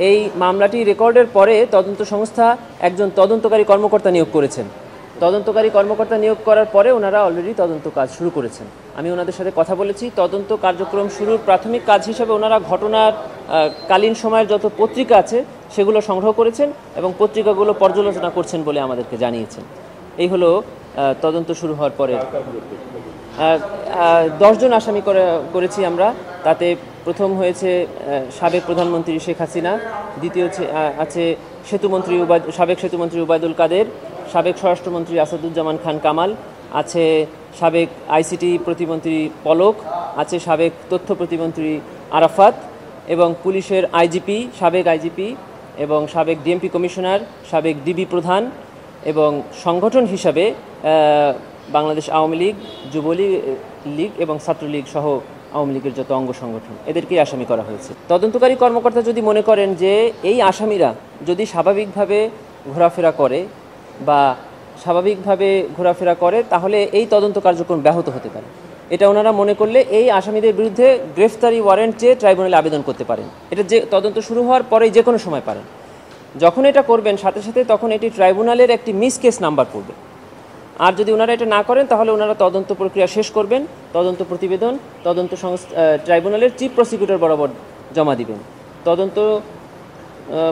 এই মামলাটি রেকর্ডের পরে তদন্ত সংস্থা একজন তদন্তকারী কর্মকর্তা নিয়োগ করেছেন। তদন্তকারী কর্মকর্তা নিয়োগ করার পরে ওনারা অলরেডি তদন্ত কাজ শুরু করেছেন। আমি ওনাদের সাথে কথা বলেছি। তদন্ত কার্যক্রম শুরুর প্রাথমিক কাজ হিসেবে ওনারা ঘটনার কালীন সময়ের যত পত্রিকা আছে সেগুলো সংগ্রহ করেছেন এবং পত্রিকাগুলো পর্যালোচনা করছেন বলে আমাদেরকে জানিয়েছেন। এই হলো তদন্ত শুরু হওয়ার পরে 10 জন আসামি করেছি আমরা। তাতে প্রথম হয়েছে সাবেক প্রধানমন্ত্রী শেখ হাসিনা, দ্বিতীয় আছে সাবেক সেতুমন্ত্রী উবায়দুল কাদের, সাবেক স্বরাষ্ট্রমন্ত্রী আসাদুজ্জামান খান কামাল, আছে সাবেক আইসিটি প্রতিমন্ত্রী পলক, আছে সাবেক তথ্য প্রতিমন্ত্রী আরাফাত এবং পুলিশের আইজিপি, সাবেক আইজিপি এবং সাবেক ডিএমপি কমিশনার, সাবেক ডিবি প্রধান এবং সংগঠন হিসাবে বাংলাদেশ আওয়ামী লীগ, যুবলীগ এবং ছাত্রলীগ সহ আওয়ামী লীগের যত অঙ্গ সংগঠন, এদেরকেই আসামি করা হয়েছে। তদন্তকারী কর্মকর্তা যদি মনে করেন যে এই আসামিরা যদি স্বাভাবিকভাবে ঘোরাফেরা করে তাহলে এই তদন্ত কার্যক্রম ব্যাহত হতে পারে। এটা ওনারা মনে করলে এই আসামিদের বিরুদ্ধে গ্রেফতারি ওয়ারেন্ট চেয়ে ট্রাইব্যুনালে আবেদন করতে পারেন। এটা যে তদন্ত শুরু হওয়ার পরেই যে কোনো সময় পারেন। যখন এটা করবেন সাথে সাথে তখন এটি ট্রাইব্যুনালের একটি মিস কেস নাম্বার পড়বে। আর যদি ওনারা এটা না করেন তাহলে ওনারা তদন্ত প্রক্রিয়া শেষ করবেন, তদন্ত প্রতিবেদন ট্রাইব্যুনালের চিফ প্রসিকিউটর বরাবর জমা দিবেন। তদন্ত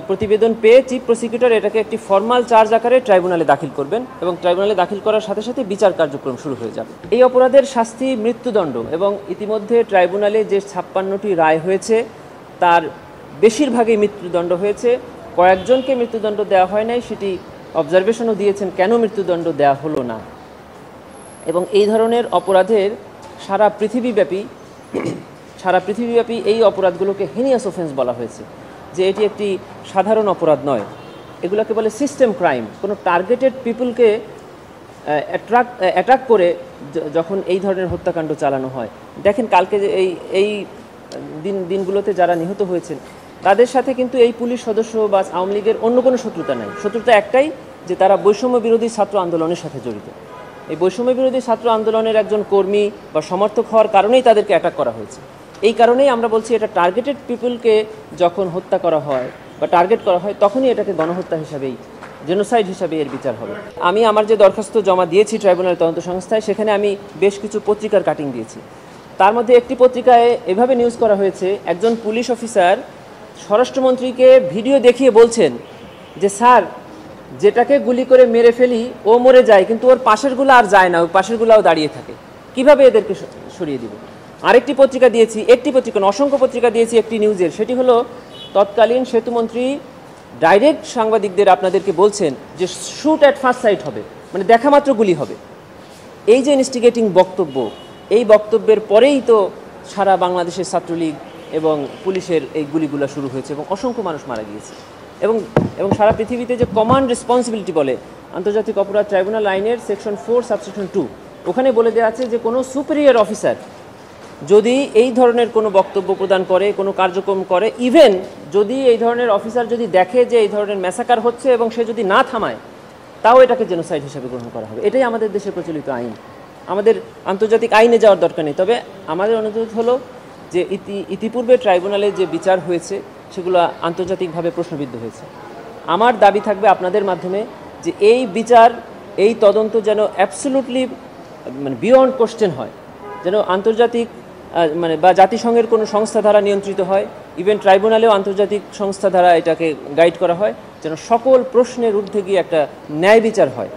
প্রতিবেদন পেয়ে চিফ প্রসিকিউটর এটাকে একটি ফর্মাল চার্জ আকারে ট্রাইব্যুনালে দাখিল করবেন এবং ট্রাইব্যুনালে দাখিল করার সাথে সাথে বিচার কার্যক্রম শুরু হয়ে যাবে। এই অপরাধের শাস্তি মৃত্যুদণ্ড এবং ইতিমধ্যে ট্রাইব্যুনালে যে 56টি রায় হয়েছে তার বেশিরভাগই মৃত্যুদণ্ড হয়েছে। কয়েকজনকে মৃত্যুদণ্ড দেওয়া হয় নাই, সেটি অবজারভেশনও দিয়েছেন কেন মৃত্যুদণ্ড দেওয়া হলো না। এবং এই ধরনের অপরাধের সারা পৃথিবীব্যাপী এই অপরাধগুলোকে হেনিয়াস অফেন্স বলা হয়েছে, যে এটি একটি সাধারণ অপরাধ নয়, এগুলোকে বলে সিস্টেম ক্রাইম। কোনো টার্গেটেড পিপুলকে অ্যাট্রাক্ট করে যখন এই ধরনের হত্যাকাণ্ড চালানো হয়। দেখেন কালকে যে এই দিনগুলোতে যারা নিহত হয়েছেন তাদের সাথে কিন্তু এই পুলিশ সদস্য বা আওয়ামী লীগের অন্য কোনো শত্রুতা নাই। শত্রুতা একটাই, যে তারা বৈষম্য বিরোধী ছাত্র আন্দোলনের সাথে জড়িত। এই বৈষম্য বিরোধী ছাত্র আন্দোলনের একজন কর্মী বা সমর্থক হওয়ার কারণেই তাদেরকে অ্যাটাক করা হয়েছে। এই কারণেই আমরা বলছি এটা টার্গেটেড পিপুলকে যখন হত্যা করা হয় বা টার্গেট করা হয় তখনই এটাকে গণহত্যা হিসাবেই, জেনোসাইড হিসাবে এর বিচার হবে। আমি আমার যে দরখাস্ত জমা দিয়েছি ট্রাইব্যুনাল তদন্ত সংস্থায়, সেখানে আমি বেশ কিছু পত্রিকার কাটিং দিয়েছি। তার মধ্যে একটি পত্রিকায় এভাবে নিউজ করা হয়েছে, একজন পুলিশ অফিসার স্বরাষ্ট্রমন্ত্রীকে ভিডিও দেখিয়ে বলছেন যে স্যার, যেটাকে গুলি করে মেরে ফেলি ও মরে যায়, কিন্তু ওর পাশেরগুলো আর যায় না, ওই পাশেরগুলোও দাঁড়িয়ে থাকে, কিভাবে এদেরকে সরিয়ে দিব। আরেকটি পত্রিকা দিয়েছি, অসংখ্য পত্রিকা দিয়েছি একটি নিউজের, সেটি হলো তৎকালীন সেতুমন্ত্রী ডাইরেক্ট সাংবাদিকদের আপনাদেরকে বলছেন যে শুট অ্যাট ফার্স্ট সাইট হবে, মানে দেখা মাত্র গুলি হবে। এই যে ইনস্টিগেটিং বক্তব্য, এই বক্তব্যের পরেই তো সারা বাংলাদেশের ছাত্রলীগ এবং পুলিশের এই গুলিগুলো শুরু হয়েছে এবং অসংখ্য মানুষ মারা গিয়েছে। এবং সারা পৃথিবীতে যে কমান্ড রেসপন্সিবিলিটি বলে আন্তর্জাতিক অপরাধ ট্রাইব্যুনাল আইনের সেকশন 4 সাবসেকশন 2, ওখানে বলে দেওয়া আছে যে কোনো সুপিরিয়র অফিসার যদি এই ধরনের কোনো বক্তব্য প্রদান করে, কোনো কার্যক্রম করে, ইভেন যদি এই ধরনের অফিসার যদি দেখে যে এই ধরনের ম্যাসাকার হচ্ছে এবং সে যদি না থামায়, তাও এটাকে জেনোসাইড হিসেবে গ্রহণ করা হবে। এটাই আমাদের দেশে প্রচলিত আইন। আমাদের আন্তর্জাতিক আইনে যাওয়ার দরকার নেই। তবে আমাদের অনুরোধ হলো যে ইতিপূর্বে ট্রাইব্যুনালে যে বিচার হয়েছে সেগুলো আন্তর্জাতিকভাবে প্রশ্নবিদ্ধ হয়েছে। আমার দাবি থাকবে আপনাদের মাধ্যমে যে এই বিচার, এই তদন্ত যেন অ্যাবসলিউটলি বিয়ন্ড কোশ্চেন হয়, যেন আন্তর্জাতিক বা জাতিসংঘের কোনো সংস্থা দ্বারা নিয়ন্ত্রিত হয়, ইভেন ট্রাইব্যুনালেও আন্তর্জাতিক সংস্থা দ্বারা এটাকে গাইড করা হয়, যেন সকল প্রশ্নের ঊর্ধ্বে গিয়ে একটা ন্যায় বিচার হয়।